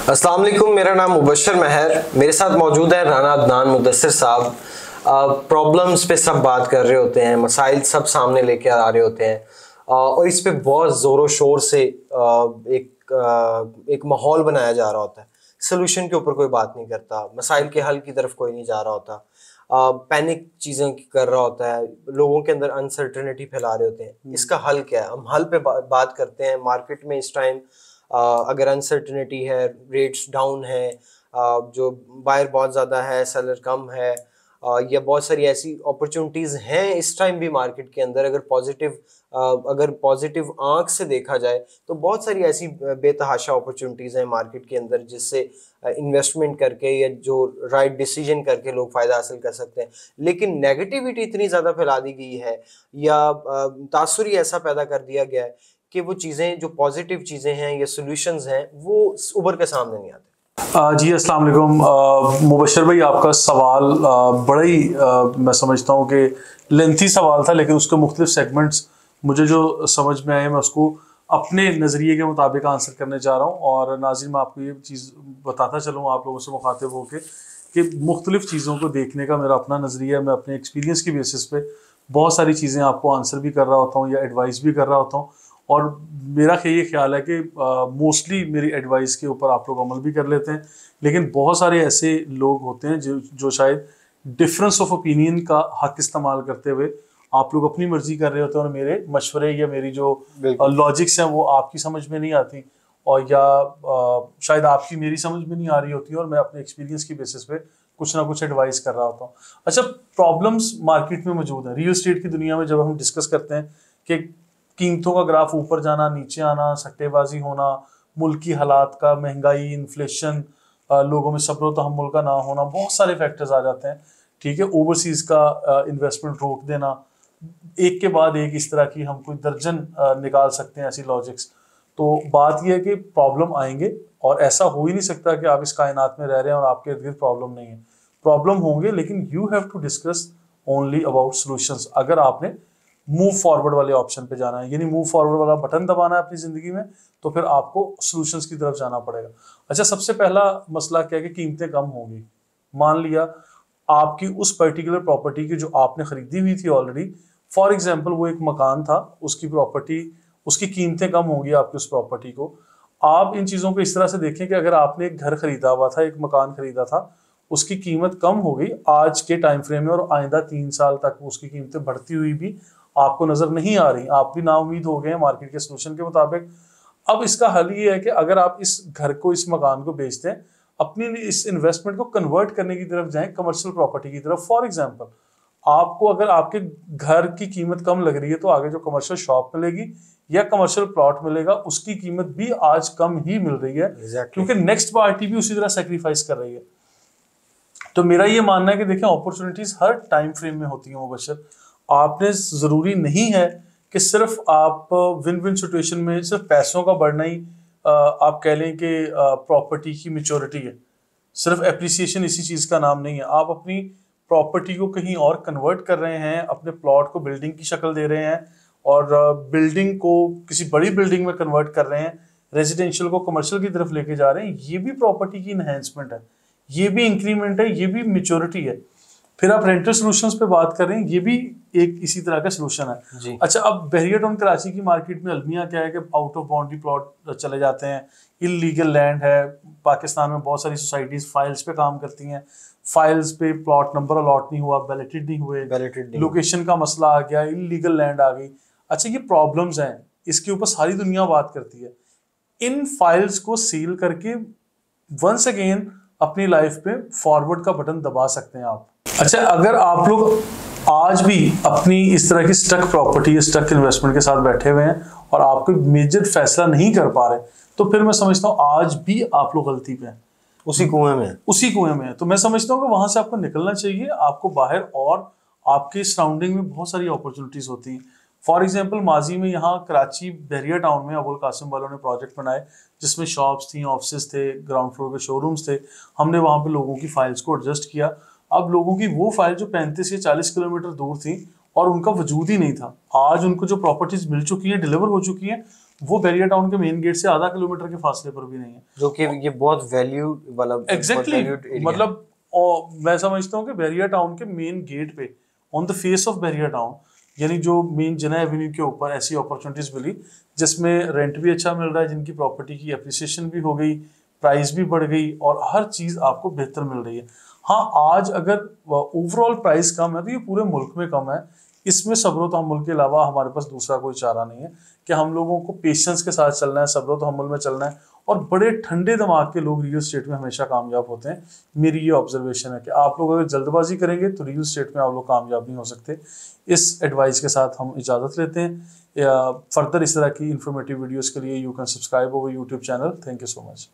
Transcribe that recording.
अस्सलाम वालेकुम, मेरा नाम मुबशर महर, मेरे साथ मौजूद है राना अदनान मुदस्सिर साहब। प्रॉब्लम्स पे सब बात कर रहे होते हैं, मसाइल सब सामने लेके आ रहे होते हैं और इस पे बहुत ज़ोरों शोर से एक माहौल बनाया जा रहा होता है। सोल्यूशन के ऊपर कोई बात नहीं करता, मसाइल के हल की तरफ कोई नहीं जा रहा होता, पैनिक चीज़ें कर रहा होता है, लोगों के अंदर अनसर्टेनिटी फैला रहे होते हैं। इसका हल क्या है? हम हल पे बात करते हैं। मार्केट में इस टाइम अगर अनसर्टेनिटी है, रेट्स डाउन है, जो बायर बहुत ज़्यादा है, सेलर कम है, या बहुत सारी ऐसी अपॉर्चुनिटीज़ हैं इस टाइम भी मार्केट के अंदर। अगर पॉजिटिव आंख से देखा जाए तो बहुत सारी ऐसी बेतहाशा अपॉर्चुनिटीज़ हैं मार्केट के अंदर जिससे इन्वेस्टमेंट करके या जो राइट डिसीजन करके लोग फ़ायदा हासिल कर सकते हैं। लेकिन नेगेटिविटी इतनी ज़्यादा फैला दी गई है या तासुर ही ऐसा पैदा कर दिया गया है कि वो चीज़ें, जो पॉजिटिव चीज़ें हैं या सॉल्यूशंस हैं, वो उभर के सामने नहीं आते। जी अस्सलाम वालेकुम। मुबशर भाई, आपका सवाल बड़ा ही मैं समझता हूँ कि लेंथी सवाल था, लेकिन उसके मुख्तलिफ सेगमेंट्स मुझे जो समझ में आए, मैं उसको अपने नज़रिए के मुताबिक आंसर करने जा रहा हूँ। और नाज़रीन, मैं आपको ये चीज़ बताता चलूँ आप लोगों से मुखातिब होकर कि मुख्तलिफ चीज़ों को देखने का मेरा अपना नज़रिया है। मैं अपने एक्सपीरियंस की बेसिस पे बहुत सारी चीज़ें आपको आंसर भी कर रहा होता हूँ या एडवाइस भी कर रहा होता हूँ। और मेरा ये ख्याल है कि मोस्टली मेरी एडवाइस के ऊपर आप लोग अमल भी कर लेते हैं, लेकिन बहुत सारे ऐसे लोग होते हैं जो शायद डिफरेंस ऑफ ओपिनियन का हक इस्तेमाल करते हुए आप लोग अपनी मर्जी कर रहे होते हैं और मेरे मशवरे या मेरी जो लॉजिक्स हैं वो आपकी समझ में नहीं आती, और या शायद आपकी मेरी समझ में नहीं आ रही होती है, और मैं अपने एक्सपीरियंस की बेसिस पे कुछ ना कुछ एडवाइस कर रहा होता हूँ। अच्छा, प्रॉब्लम्स मार्केट में मौजूद हैं। रियल एस्टेट की दुनिया में जब हम डिस्कस करते हैं कि कीमतों का ग्राफ ऊपर जाना, नीचे आना, सट्टेबाजी होना, मुल्क की हालात का, महंगाई, इन्फ्लेशन, लोगों में सब्र तहम्मुल का ना होना, बहुत सारे फैक्टर्स आ जाते हैं। ठीक है, ओवरसीज का इन्वेस्टमेंट रोक देना, एक के बाद एक इस तरह की हम कोई दर्जन निकाल सकते हैं ऐसी लॉजिक्स। तो बात यह है कि प्रॉब्लम आएंगे, और ऐसा हो ही नहीं सकता कि आप इस कायनात में रह रहे हैं और आपके इर्द गिर्द प्रॉब्लम नहीं है। प्रॉब्लम होंगे, लेकिन you have to discuss only about solutions. अगर आपने मूव फॉरवर्ड वाले ऑप्शन पे जाना है, यानी मूव फॉरवर्ड वाला बटन दबाना है अपनी जिंदगी में, तो फिर आपको सॉल्यूशंस की तरफ जाना पड़ेगा। अच्छा, सबसे पहला मसला क्या है कि कीमतें कम होंगी। मान लिया आपकी उस पर्टिकुलर प्रॉपर्टी की जो आपने खरीदी हुई थी ऑलरेडी, फॉर एग्जाम्पल वो एक मकान था, उसकी प्रॉपर्टी, उसकी कीमतें कम होंगी आपकी उस प्रॉपर्टी को। आप इन चीज़ों को इस तरह से देखें कि अगर आपने एक घर खरीदा हुआ था, एक मकान खरीदा था, उसकी कीमत कम हो गई आज के टाइम फ्रेम में, और आइंदा 3 साल तक उसकी कीमतें बढ़ती हुई भी आपको नजर नहीं आ रही, आप भी नाउम्मीद हो गए हैं मार्केट के सोल्यूशन के मुताबिक। अब इसका हल ये है कि अगर आप इस घर को, इस मकान को बेचते हैं, अपनी इस इन्वेस्टमेंट को कन्वर्ट करने की तरफ जाएं, कमर्शियल प्रॉपर्टी की तरफ। फॉर एग्जांपल, आपको अगर आपके घर की कीमत कम लग रही है, तो आगे जो कमर्शियल शॉप मिलेगी या कमर्शियल प्लॉट मिलेगा, उसकी कीमत भी आज कम ही मिल रही है, क्योंकि नेक्स्ट पार्टी भी उसी तरह सेक्रीफाइस कर रही है। तो मेरा ये मानना है कि देखें, अपॉर्चुनिटीज हर टाइम फ्रेम में होती हैं मुबशर। आपने जरूरी नहीं है कि सिर्फ आप विन विन सिचुएशन में सिर्फ पैसों का बढ़ना ही आप कह लें कि प्रॉपर्टी की मैच्योरिटी है। सिर्फ एप्रिसिएशन इसी चीज का नाम नहीं है। आप अपनी प्रॉपर्टी को कहीं और कन्वर्ट कर रहे हैं, अपने प्लॉट को बिल्डिंग की शक्ल दे रहे हैं, और बिल्डिंग को किसी बड़ी बिल्डिंग में कन्वर्ट कर रहे हैं, रेजिडेंशियल को कमर्शियल की तरफ लेके जा रहे हैं। ये भी प्रॉपर्टी की इनहेंसमेंट है, ये भी इंक्रीमेंट है, ये भी मैच्योरिटी है। फिर आप रेंटल सॉल्यूशंस पे बात कर रहे हैं, ये भी एक इसी तरह का सॉल्यूशन है जी। अच्छा, अब बहरिया टाउन कराची की मार्केट में अलमिया क्या है कि आउट ऑफ बाउंड्री प्लॉट चले जाते हैं, इलीगल लैंड है। पाकिस्तान में बहुत सारी सोसाइटीज फाइल्स पे काम करती हैं, फाइल्स पे प्लॉट नंबर अलॉट नहीं हुआ, बैलेटेड नहीं हुए, लोकेशन का मसला आ गया, इलीगल लैंड आ गई। अच्छा, ये प्रॉब्लम्स हैं, इसके ऊपर सारी दुनिया बात करती है। इन फाइल्स को सील करके वंस अगेन अपनी लाइफ पे फॉरवर्ड का बटन दबा सकते हैं आप। अच्छा, अगर आप लोग आज भी अपनी इस तरह की स्टक प्रॉपर्टी या स्टक इन्वेस्टमेंट के साथ बैठे हुए हैं और आप कोई मेजर फैसला नहीं कर पा रहे, तो फिर मैं समझता हूँ आज भी आप लोग गलती पे हैं, उसी कुएं में है। तो मैं समझता हूँ कि वहां से आपको निकलना चाहिए, आपको बाहर, और आपके सराउंडिंग में बहुत सारी अपॉर्चुनिटीज होती हैं। फॉर एग्जाम्पल, माजी में यहाँ कराची बहरिया टाउन में अबुल कासिम वालों ने प्रोजेक्ट बनाए जिसमें शॉप्स थी, ऑफिस थे, ग्राउंड फ्लोर पे शोरूम्स थे। हमने वहाँ पे लोगों की फाइल्स को एडजस्ट किया। अब लोगों की वो फाइल जो 35 या 40 किलोमीटर दूर थी और उनका वजूद ही नहीं था, आज उनको जो प्रॉपर्टीज मिल चुकी हैं, डिलीवर हो चुकी हैं, वो बैरियर टाउन के मेन गेट से आधा किलोमीटर के फासले पर भी नहीं है, जो कि ये बहुत वैल्यू वाला एग्जैक्टली मतलब मैं समझता हूँ कि बैरियर टाउन के मेन गेट पे on the face of barrier town, यानी जो मेन जिना एवेन्यू के ऊपर ऐसी अपॉर्चुनिटीज मिली जिसमें रेंट भी अच्छा मिल रहा है, जिनकी प्रॉपर्टी की अप्रिसिएशन भी हो गई, प्राइस भी बढ़ गई और हर चीज आपको बेहतर मिल रही है। हाँ, आज अगर ओवरऑल प्राइस कम है तो ये पूरे मुल्क में कम है, इसमें सब्र तहम्मुल के अलावा हमारे पास दूसरा कोई चारा नहीं है कि हम लोगों को पेशेंस के साथ चलना है, सब्र तहम्मुल में चलना है, और बड़े ठंडे दिमाग के लोग रियल स्टेट में हमेशा कामयाब होते हैं। मेरी ये ऑब्जर्वेशन है कि आप लोग अगर जल्दबाजी करेंगे तो रियल स्टेट में आप लोग कामयाब नहीं हो सकते। इस एडवाइस के साथ हम इजाज़त लेते हैं। फर्दर इस तरह की इंफॉर्मेटिव वीडियोज़ के लिए you can subscribe our YouTube channel. Thank you so much.